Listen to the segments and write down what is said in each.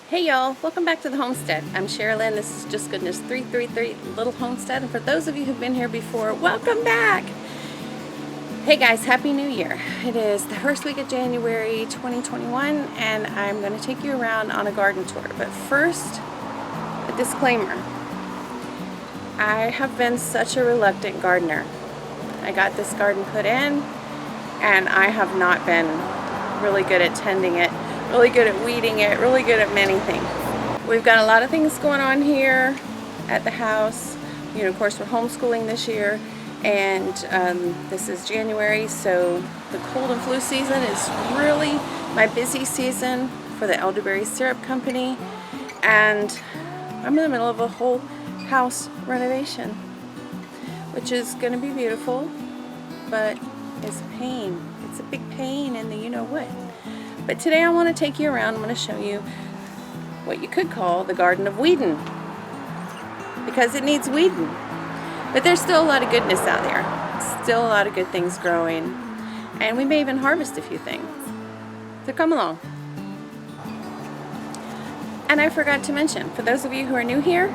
Hey y'all, welcome back to the Homestead. I'm Sherilyn. This is Just Goodness 333 Little Homestead, and for those of you who've been here before, welcome back. Hey guys, Happy New Year. It is the first week of January 2021 and I'm going to take you around on a garden tour. But first, a disclaimer. I have been such a reluctant gardener. I got this garden put in and I have not been really good at tending it, really good at weeding it, really good at many things. We've got a lot of things going on here at the house. You know, of course, we're homeschooling this year, and this is January, so the cold and flu season is really my busy season for the elderberry syrup company, and I'm in the middle of a whole house renovation, which is going to be beautiful, but it's a pain. It's a big pain in the you-know-what. But today I want to take you around. I'm going to show you what you could call the Garden of Weeding, because it needs weeding. But there's still a lot of goodness out there. Still a lot of good things growing. And we may even harvest a few things. So come along. And I forgot to mention, for those of you who are new here,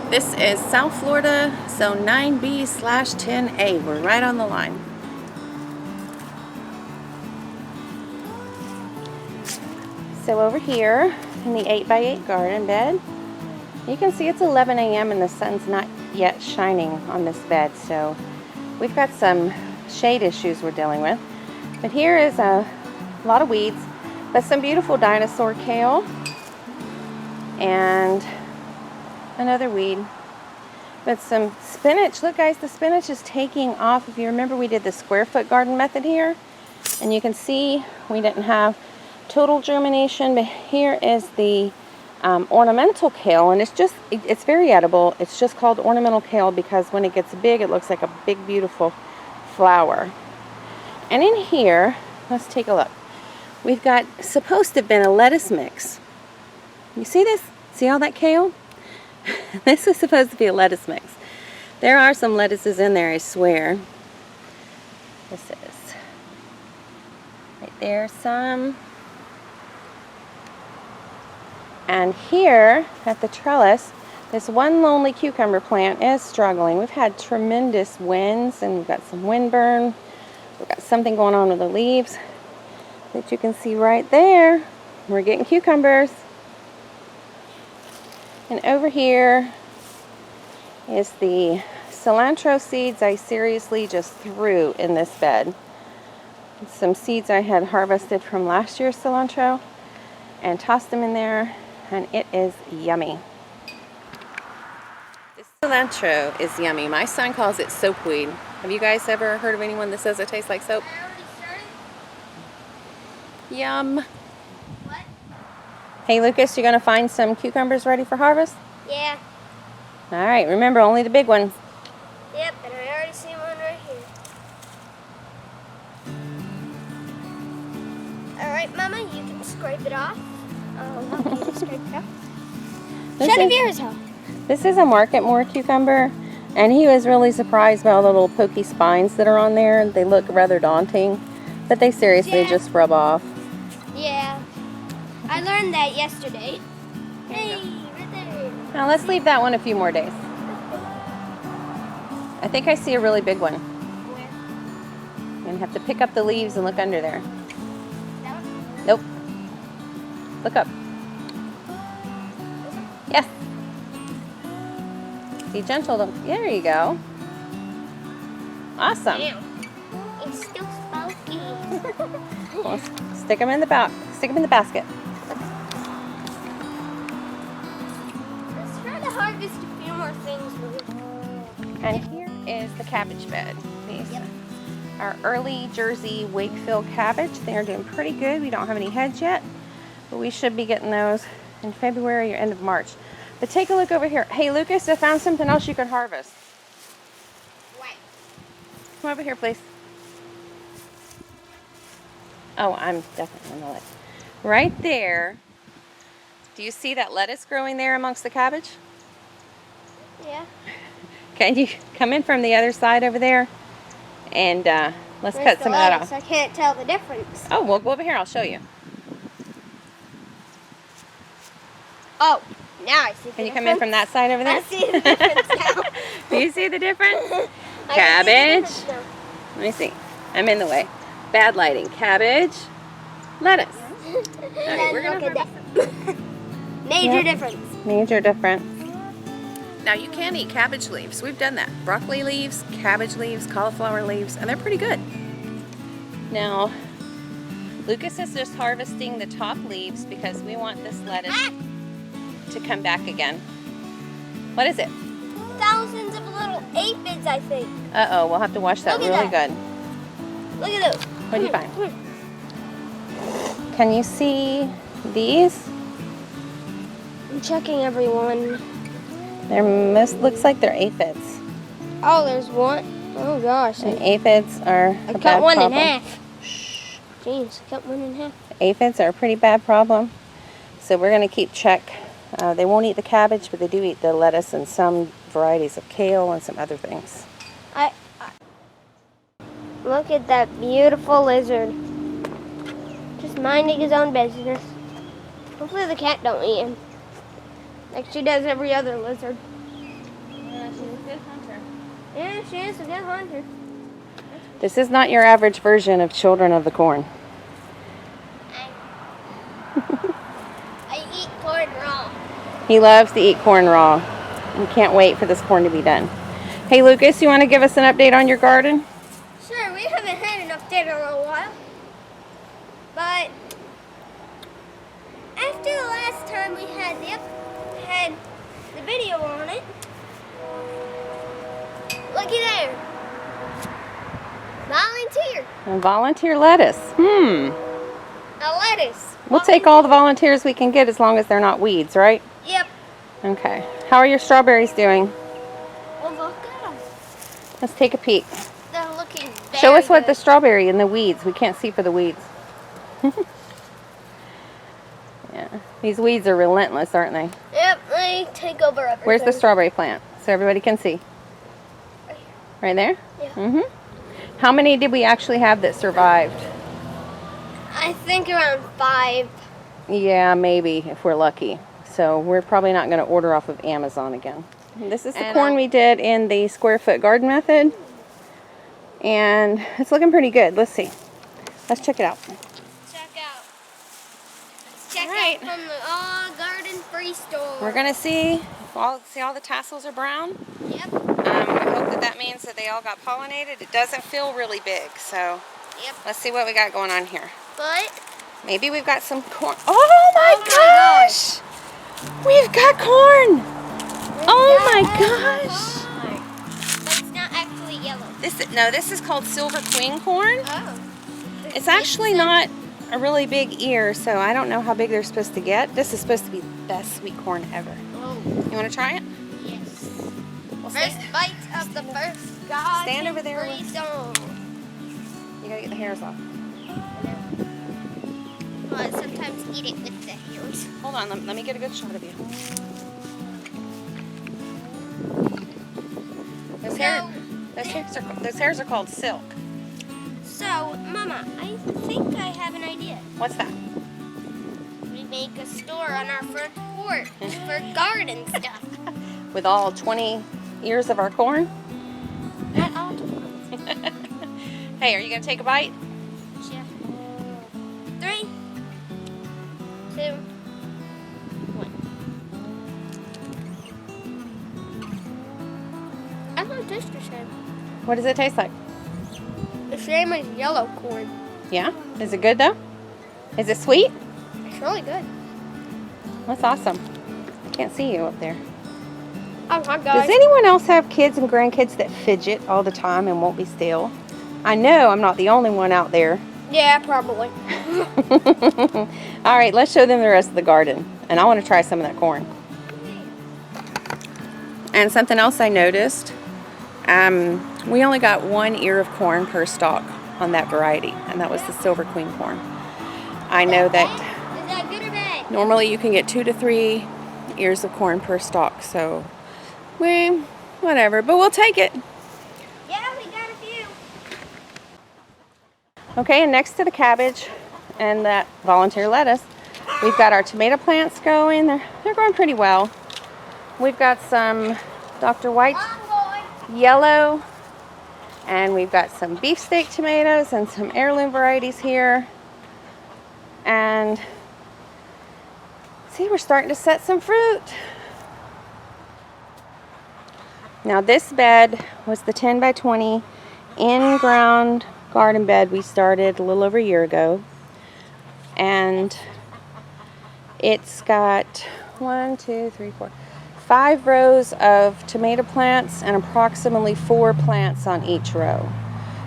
this is South Florida, Zone 9B/10A. We're right on the line. So over here in the 8x8 garden bed, you can see it's 11 a.m. and the sun's not yet shining on this bed. So we've got some shade issues we're dealing with. But here is a lot of weeds, but some beautiful dinosaur kale and another weed. But some spinach. Look guys, the spinach is taking off. If you remember, we did the square foot garden method here. And you can see we didn't have total germination, but here is the ornamental kale, and it's very edible. It's just called ornamental kale because when it gets big, it looks like a big, beautiful flower. And in here, let's take a look. We've got supposed to have been a lettuce mix. You see this? See all that kale? This is supposed to be a lettuce mix. There are some lettuces in there, I swear. This is right there, some. And here at the trellis, this one lonely cucumber plant is struggling. We've had tremendous winds and we've got some windburn. We've got something going on with the leaves that you can see right there. We're getting cucumbers. And over here is the cilantro seeds I seriously just threw in this bed. Some seeds I had harvested from last year's cilantro and tossed them in there. And it is yummy. This cilantro is yummy. My son calls it soapweed. Have you guys ever heard of anyone that says it tastes like soap? Yum. What? Hey Lucas, you gonna find some cucumbers ready for harvest? Yeah. All right, remember only the big ones. Yep, and I already see one right here. Alright, Mama, you can scrape it off. I'll help you to scrape it off. Show the viewers how. This is a Marketmore cucumber, and he was really surprised by all the little pokey spines that are on there. They look rather daunting, but they seriously just rub off. Yeah. I learned that yesterday. Hey, right there. Now let's leave that one a few more days. I think I see a really big one. Where? You're gonna have to pick up the leaves and look under there. That one? Nope. Look up. Yes. Be gentle. There you go. Awesome. Damn. It's still smoky. Well, stick them in the basket. Let's try to harvest a few more things really. And here is the cabbage bed. These are early Jersey Wakefield cabbage. They are doing pretty good. We don't have any heads yet, but we should be getting those in February or end of March. But take a look over here. Hey Lucas, I found something else you could harvest. What? Come over here, please. Oh, I'm definitely gonna let. Right there. Do you see that lettuce growing there amongst the cabbage? Yeah. Can you come in from the other side over there? And let's cut some of that off. I can't tell the difference. Oh, we'll go over here. I'll show you. Oh, now I see the Can you difference. come in from that side over there? I see the difference now. Do you see the difference? I can see the Cabbage. difference now. Let me see. I'm in the way. Bad lighting. Cabbage. Lettuce. And we're gonna look at that. Major difference. Major difference. Now you can eat cabbage leaves. We've done that. Broccoli leaves, cabbage leaves, cauliflower leaves, and they're pretty good. Now, Lucas is just harvesting the top leaves because we want this lettuce to come back again. What is it? Thousands of little aphids, I think. Uh-oh, we'll have to wash that Look at really that. good. Look at those. What do you find? Can you see these? I'm checking everyone. Looks like they're aphids. Oh, there's one. Oh gosh. And aphids are I a cut bad one problem. in half. Jeez, I cut one in half. Aphids are a pretty bad problem. So we're going to keep check. They won't eat the cabbage, but they do eat the lettuce and some varieties of kale and some other things. Look at that beautiful lizard. Just minding his own business. Hopefully the cat don't eat him. Like she does every other lizard. Yeah, she's a good hunter. Yeah, she is a good hunter. This is not your average version of Children of the Corn. I eat corn raw. He loves to eat corn raw and can't wait for this corn to be done. Hey Lucas, you want to give us an update on your garden? Sure, we haven't had an update in a while. But after the last time we had the video on it, looky there. Volunteer. And volunteer lettuce. A lettuce. We'll take all the volunteers we can get as long as they're not weeds, right? Yep. Okay. How are your strawberries doing? Well, look at them. Let's take a peek. They're looking very Show us what the good. strawberry and the weeds. We can't see for the weeds. Yeah. These weeds are relentless, aren't they? Yep, they take over everything. Where's the strawberry plant? So everybody can see. Right here. Right there? Yeah. Mm-hmm. How many did we actually have that survived? I think around 5. Yeah, maybe, if we're lucky. So we're probably not going to order off of Amazon again. This is the corn we did in the square foot garden method. And it's looking pretty good. Let's see. Let's check it out. Check out. Let's check Alright. out from the All Garden Free Store. We're going to see all the tassels are brown. Yep. I hope that means that they all got pollinated. It doesn't feel really big, so Yep. let's see what we got going on here. But Maybe we've got some corn. Oh my gosh! We've got corn! Oh my gosh! But it's not actually yellow. This is called silver queen corn. Oh. It's actually not a really big ear, so I don't know how big they're supposed to get. This is supposed to be the best sweet corn ever. Oh. You want to try it? Yes. Well, First bite of the first garden Stand over there free zone. You gotta get the hairs off. Well, I sometimes eat it with the hairs. Hold on, let me get a good shot of you. Those hairs are called silk. So, Mama, I think I have an idea. What's that? We make a store on our front porch for garden stuff. With all 20 ears of our corn? Not all. Hey, are you gonna take a bite? Yeah. 3, 2, 1. I don't taste the same. What does it taste like? The same as yellow corn. Yeah? Is it good though? Is it sweet? It's really good. That's awesome. I can't see you up there. Oh my Does gosh. anyone else have kids and grandkids that fidget all the time and won't be still? I know I'm not the only one out there. Yeah, probably. All right, let's show them the rest of the garden. And I want to try some of that corn. And something else I noticed, we only got 1 ear of corn per stalk on that variety, and that was the silver queen corn. I know that Is that good or bad? normally you can get 2 to 3 ears of corn per stalk, so whatever, but we'll take it. Yeah, we got a few. Okay, and next to the cabbage and that volunteer lettuce, We've got our tomato plants going. They're going pretty well. We've got some Dr. White yellow, and we've got some beefsteak tomatoes and some heirloom varieties here. And see, we're starting to set some fruit. Now this bed was the 10 by 20 in-ground garden bed we started a little over a year ago. And it's got 5 rows of tomato plants and approximately 4 plants on each row.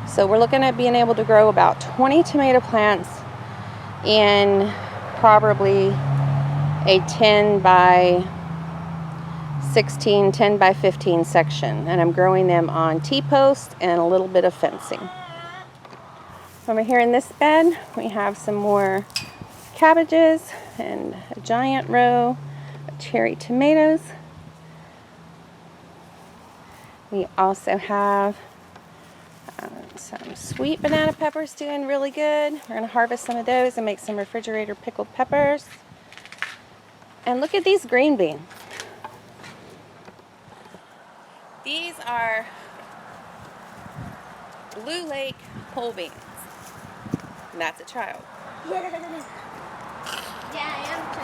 So we're looking at being able to grow about 20 tomato plants in probably a 10 by 16, 10 by 15 section. And I'm growing them on T-post and a little bit of fencing. Over here in this bed, we have some more cabbages and a giant row of cherry tomatoes. We also have some sweet banana peppers doing really good. We're going to harvest some of those and make some refrigerator pickled peppers. And look at these green beans. These are Blue Lake pole beans. And that's a child. Yeah, I am too.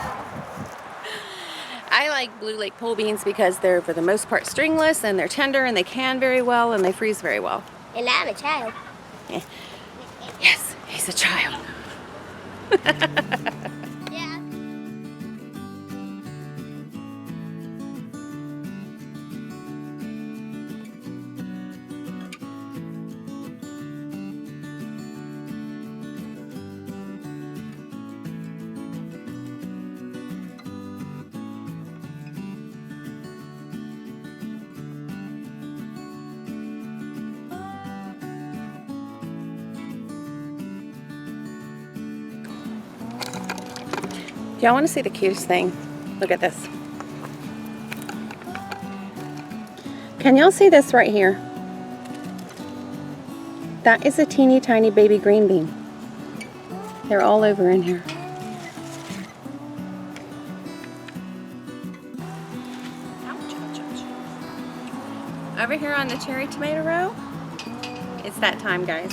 I like Blue Lake pole beans because they're for the most part stringless and they're tender and they can very well and they freeze very well. And I'm a child. Yeah. Yes, he's a child. Yeah. Y'all want to see the cutest thing? Look at this. Can y'all see this right here? That is a teeny tiny baby green bean. They're all over in here. Over here on the cherry tomato row, it's that time, guys.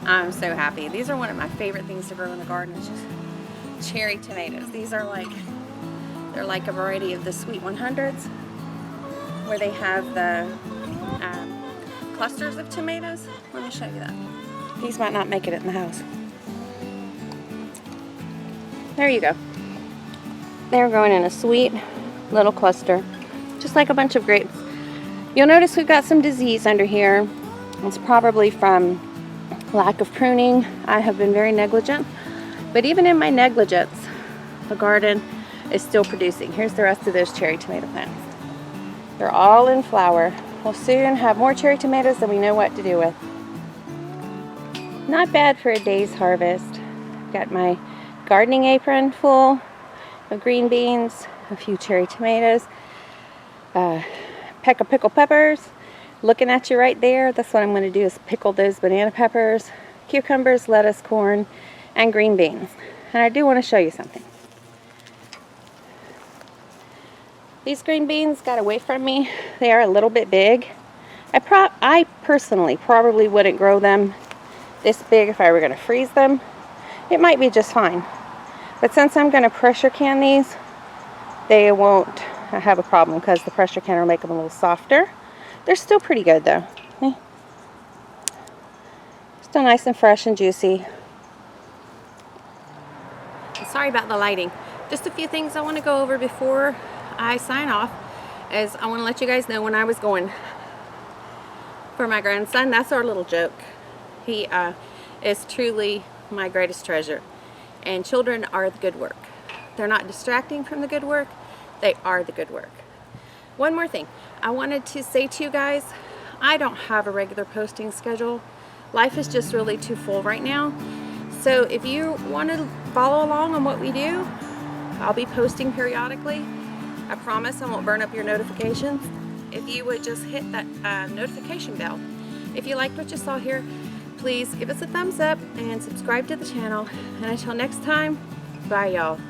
I'm so happy. These are one of my favorite things to grow in the garden. It's just cherry tomatoes. These are they're like a variety of the sweet 100s, where they have the clusters of tomatoes. Let me show you that. These might not make it in the house. There you go. They're growing in a sweet little cluster, just like a bunch of grapes. You'll notice we've got some disease under here. It's probably from lack of pruning. I have been very negligent. But even in my negligence, the garden is still producing. Here's the rest of those cherry tomato plants. They're all in flower. We'll soon have more cherry tomatoes than we know what to do with. Not bad for a day's harvest. I've got my gardening apron full of green beans, a few cherry tomatoes, peck of pickled peppers. Looking at you right there, that's what I'm going to do, is pickle those banana peppers, cucumbers, lettuce, corn, and green beans. And I do want to show you something. These green beans got away from me. They are a little bit big. I personally probably wouldn't grow them this big if I were going to freeze them. It might be just fine. But since I'm going to pressure can these, they won't have a problem because the pressure can will make them a little softer. They're still pretty good though. Still nice and fresh and juicy. Sorry about the lighting. Just a few things I want to go over before I sign off. Is I want to let you guys know when I was going for my grandson. That's our little joke. He is truly my greatest treasure. And children are the good work. They're not distracting from the good work. They are the good work. One more thing. I wanted to say to you guys, I don't have a regular posting schedule. Life is just really too full right now. So if you want to follow along on what we do, I'll be posting periodically. I promise I won't burn up your notifications. If you would just hit that notification bell. If you liked what you saw here, please give us a thumbs up and subscribe to the channel. And until next time, Bye, y'all.